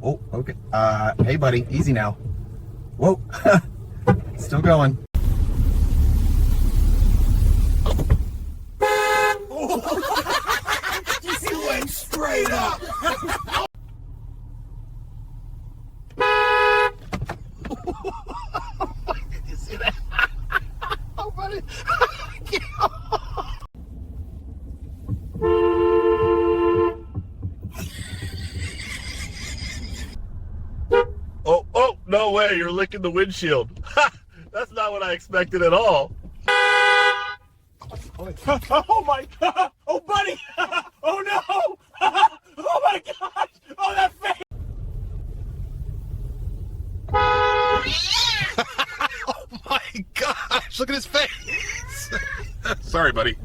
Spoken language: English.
Oh, okay. Hey, buddy, easy now. Whoa, still going. You went straight up. You see that? Oh, buddy. Oh, no way, you're licking the windshield. That's not what I expected at all. Oh my God! Oh, buddy! Oh no! Oh my gosh! Oh, that face! Oh my gosh, look at his face. Sorry, buddy.